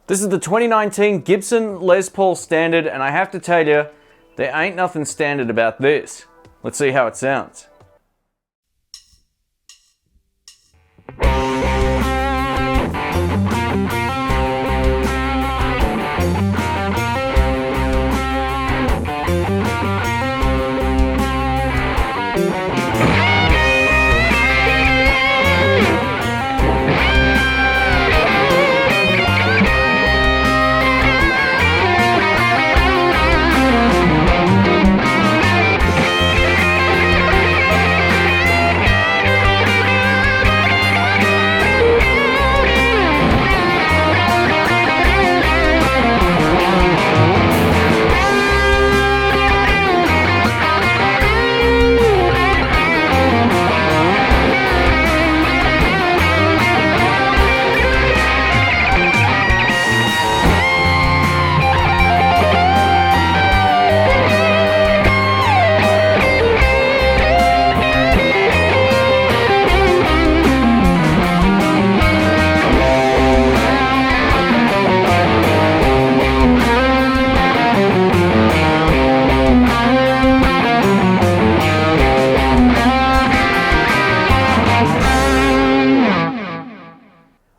This is the 2019 Gibson Les Paul Standard, and I have to tell you, there ain't nothing standard about this. Let's see how it sounds.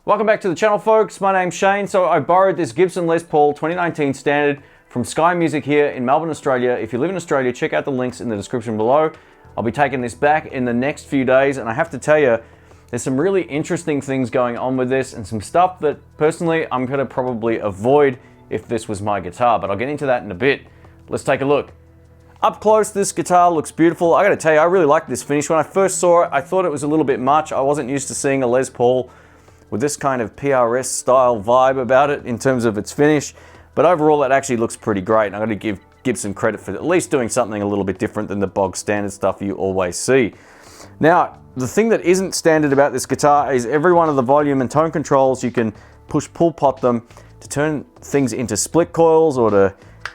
Welcome back to the channel, folks. My name's Shane. So I borrowed this Gibson Les Paul 2019 Standard from Sky Music here in Melbourne, Australia. If you live in Australia, check out the links in the description below. I'll be taking this back in the next few days, and I have to tell you, there's some really interesting things going on with this and some stuff that personally I'm going to probably avoid if this was my guitar, but I'll get into that in a bit. Let's take a look. Up close, this guitar looks beautiful. I gotta tell you, I really like this finish. When I first saw it, I thought it was a little bit much. I wasn't used to seeing a Les Paul with this kind of PRS style vibe about it in terms of its finish. But overall, it actually looks pretty great. And I'm gonna give Gibson credit for at least doing something a little bit different than the bog standard stuff you always see. Now, the thing that isn't standard about this guitar is every one of the volume and tone controls, you can push pull pot them to turn things into split coils or to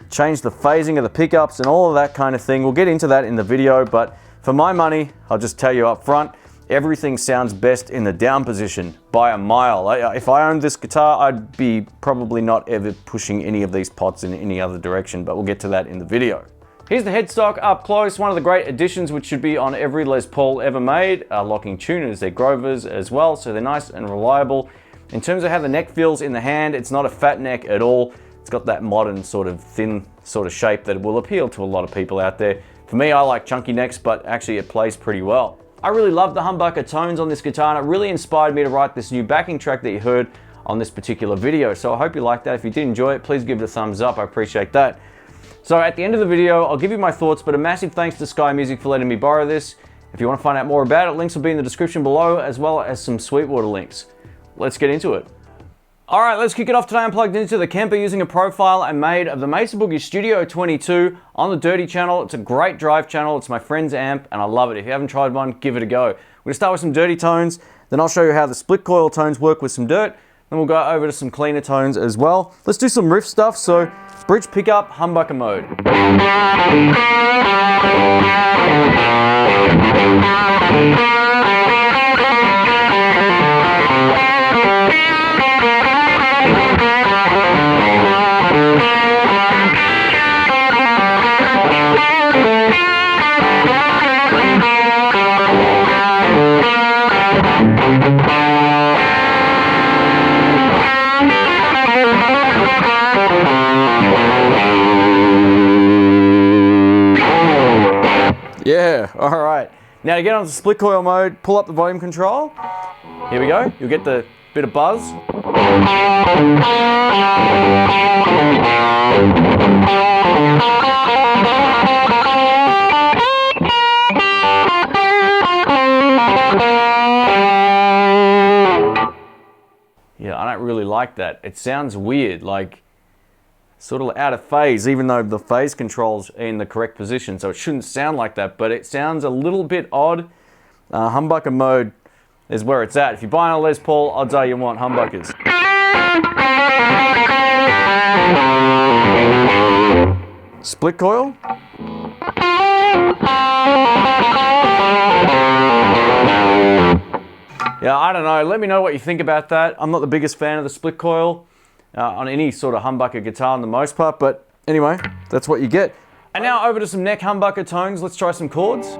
change the phasing of the pickups and all of that kind of thing. We'll get into that in the video, but for my money, I'll just tell you up front, everything sounds best in the down position by a mile. If I owned this guitar, I'd be probably not ever pushing any of these pots in any other direction, but we'll get to that in the video. Here's the headstock up close. One of the great additions which should be on every Les Paul ever made are locking tuners. They're Grovers as well, so they're nice and reliable. In terms of how the neck feels in the hand, it's not a fat neck at all. It's got that modern sort of thin sort of shape that will appeal to a lot of people out there. For me, I like chunky necks, but actually it plays pretty well. I really love the humbucker tones on this guitar, and it really inspired me to write this new backing track that you heard on this particular video. So I hope you liked that. If you did enjoy it, please give it a thumbs up. I appreciate that. So at the end of the video, I'll give you my thoughts, but a massive thanks to Sky Music for letting me borrow this. If you want to find out more about it, links will be in the description below, as well as some Sweetwater links. Let's get into it. All right, let's kick it off today. I'm plugged into the Kemper using a profile I made of the Mesa Boogie Studio 22 on the Dirty channel. It's a great drive channel. It's my friend's amp, and I love it. If you haven't tried one, give it a go. We're gonna start with some dirty tones, then I'll show you how the split coil tones work with some dirt, then we'll go over to some cleaner tones as well. Let's do some riff stuff. So, bridge pickup, humbucker mode. Yeah, all right. Now to get onto split coil mode, pull up the volume control. Here we go. You'll get the bit of buzz. Yeah, I don't really like that. It sounds weird, like sort of out of phase, even though the phase control's in the correct position, so it shouldn't sound like that, but it sounds a little bit odd. Humbucker mode is where it's at. If you're buying a Les Paul, odds are you want humbuckers. Split coil. Yeah, I don't know. Let me know what you think about that. I'm not the biggest fan of the split coil. on any sort of humbucker guitar on the most part, but anyway, that's what you get. And now over to some neck humbucker tones. Let's try some chords.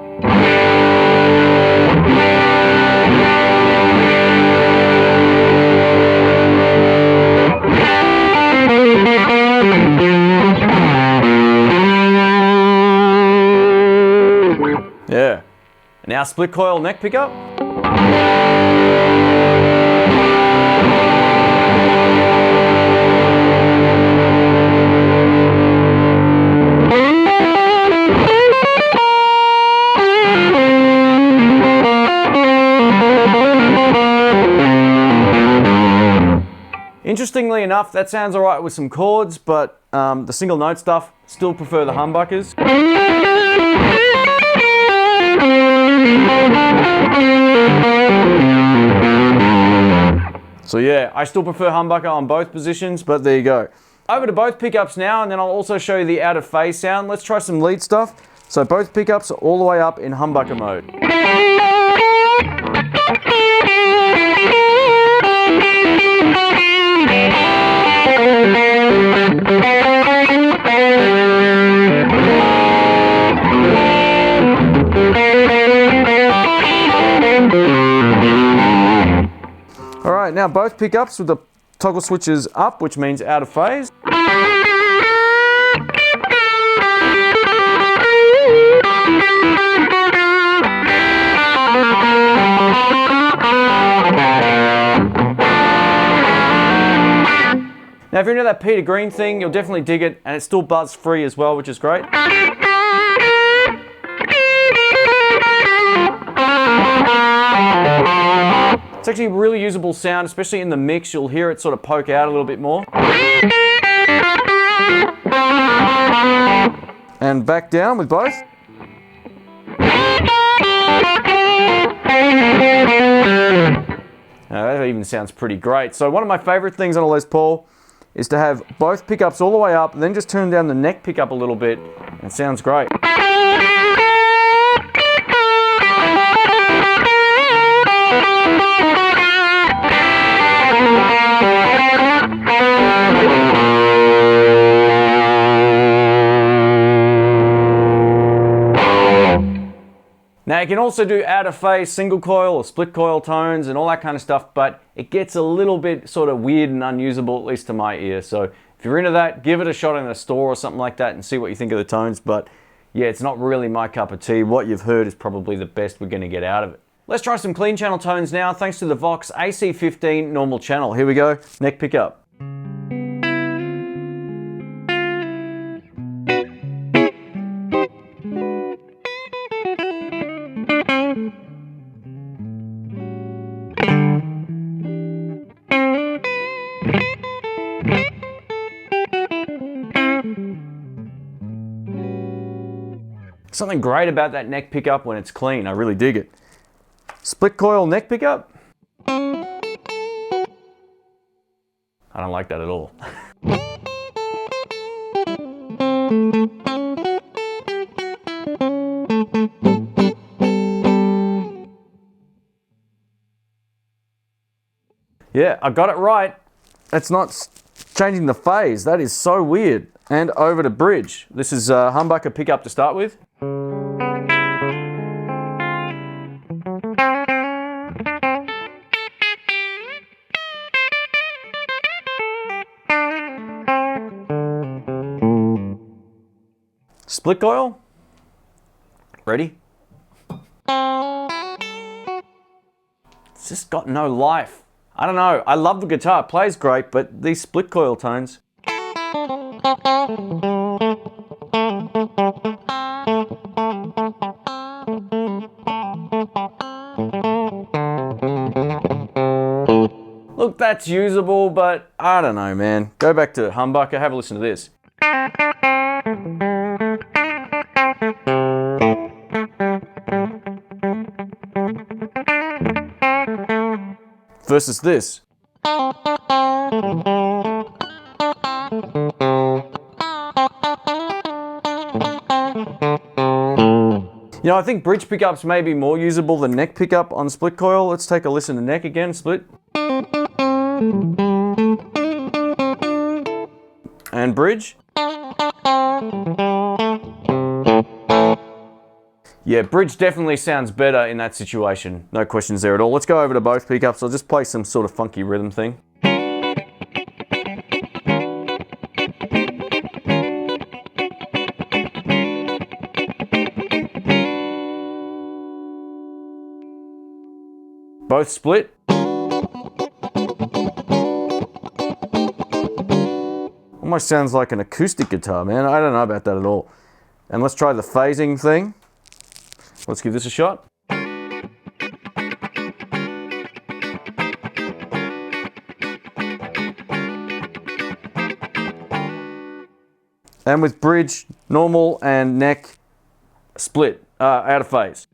Yeah. Now split coil neck pickup. Interestingly enough, that sounds alright with some chords, but the single note stuff, still prefer the humbuckers. So yeah, I still prefer humbucker on both positions, but there you go. Over to both pickups now, and then I'll also show you the out of phase sound. Let's try some lead stuff. So both pickups are all the way up in humbucker mode. Alright, now both pickups with the toggle switches up, which means out of phase. Now if you're into that Peter Green thing, you'll definitely dig it, and it's still buzz free as well, which is great. It's actually a really usable sound, especially in the mix. You'll hear it sort of poke out a little bit more. And back down with both. Now that even sounds pretty great. So one of my favorite things on a Les Paul is to have both pickups all the way up, and then just turn down the neck pickup a little bit, and it sounds great. Now you can also do out of phase single coil or split coil tones and all that kind of stuff, but it gets a little bit sort of weird and unusable, at least to my ear. So if you're into that, give it a shot in a store or something like that and see what you think of the tones. But yeah, it's not really my cup of tea. What you've heard is probably the best we're going to get out of it. Let's try some clean channel tones now, thanks to the Vox AC15 normal channel. Here we go, neck pickup. Something great about that neck pickup when it's clean. I really dig it. Split coil neck pickup. I don't like that at all. Yeah, I got it right. It's not changing the phase. That is so weird. And over to bridge. This is a humbucker pickup to start with. Split coil. Ready? It's just got no life. I don't know. I love the guitar. It plays great, but these split coil tones. Look, that's usable, but I don't know, man. Go back to humbucker, have a listen to this. Versus this. You know, I think bridge pickups may be more usable than neck pickup on split coil. Let's take a listen to neck again, split. And bridge. Yeah, bridge definitely sounds better in that situation. No questions there at all. Let's go over to both pickups. I'll just play some sort of funky rhythm thing. Both split. Almost sounds like an acoustic guitar, man. I don't know about that at all. And let's try the phasing thing. Let's give this a shot. And with bridge, normal, and neck, split, out of phase.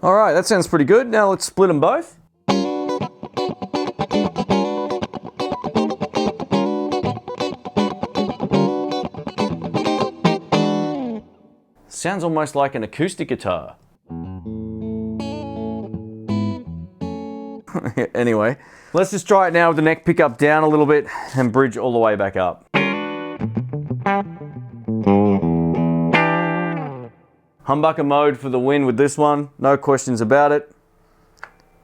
All right, that sounds pretty good. Now let's split them both. Sounds almost like an acoustic guitar. Anyway, let's just try it now with the neck pickup down a little bit and bridge all the way back up. Humbucker mode for the win with this one, no questions about it.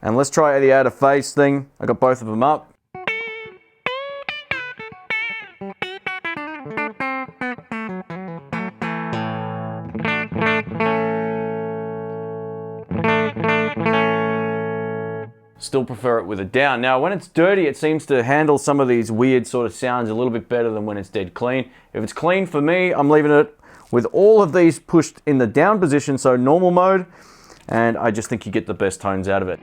And let's try the out of phase thing. I got both of them up. Still prefer it with it down. Now when it's dirty, it seems to handle some of these weird sort of sounds a little bit better than when it's dead clean. If it's clean for me, I'm leaving it with all of these pushed in the down position, so normal mode, and I just think you get the best tones out of it.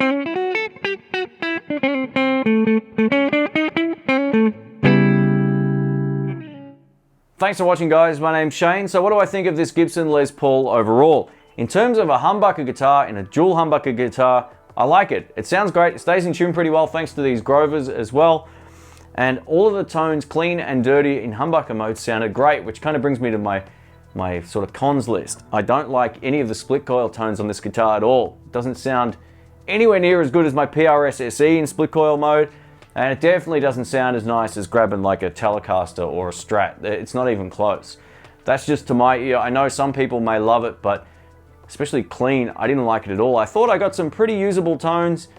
Thanks for watching, guys. My name's Shane. So what do I think of this Gibson Les Paul overall? In terms of a humbucker guitar and a dual humbucker guitar, I like it. It sounds great. It stays in tune pretty well thanks to these Grovers as well. And all of the tones, clean and dirty in humbucker mode, sounded great, which kind of brings me to my sort of cons list. I don't like any of the split coil tones on this guitar at all. It doesn't sound anywhere near as good as my PRS SE in split coil mode, and it definitely doesn't sound as nice as grabbing like a Telecaster or a Strat. It's not even close. That's just to my ear. I know some people may love it, but especially clean, I didn't like it at all. I thought I got some pretty usable tones,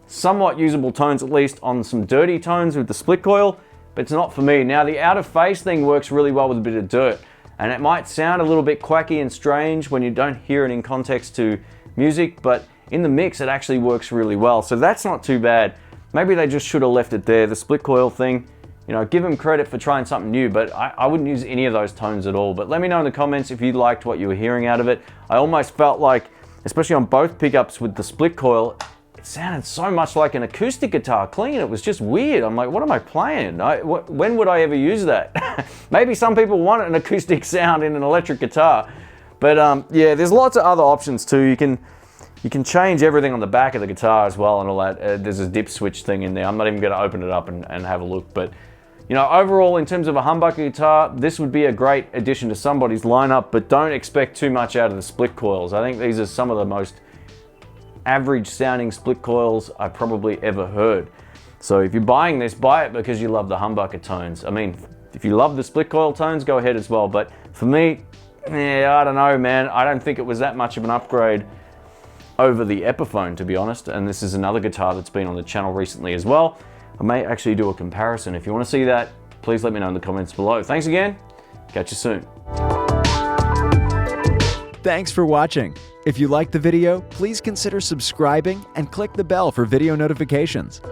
somewhat usable tones at least, on some dirty tones with the split coil, but it's not for me. Now the out of phase thing works really well with a bit of dirt, and it might sound a little bit quacky and strange when you don't hear it in context to music, but in the mix it actually works really well, so that's not too bad. Maybe they just should have left it there, the split coil thing. You know, give them credit for trying something new, but I wouldn't use any of those tones at all. But let me know in the comments if you liked what you were hearing out of it. I almost felt like, especially on both pickups with the split coil, it sounded so much like an acoustic guitar clean. It was just weird. I'm like, what am I playing? When would I ever use that? Maybe some people want an acoustic sound in an electric guitar. But yeah, there's lots of other options too. You can change everything on the back of the guitar as well and all that. There's a dip switch thing in there. I'm not even going to open it up and have a look. But you know, overall, in terms of a humbucker guitar, this would be a great addition to somebody's lineup, but don't expect too much out of the split coils. I think these are some of the most average sounding split coils I've probably ever heard. So if you're buying this, buy it because you love the humbucker tones. I mean, if you love the split coil tones, go ahead as well. But for me, yeah, I don't know, man. I don't think it was that much of an upgrade over the Epiphone, to be honest. And this is another guitar that's been on the channel recently as well. I may actually do a comparison. If you want to see that, please let me know in the comments below. Thanks again. Catch you soon. Thanks for watching. If you liked the video, please consider subscribing and click the bell for video notifications.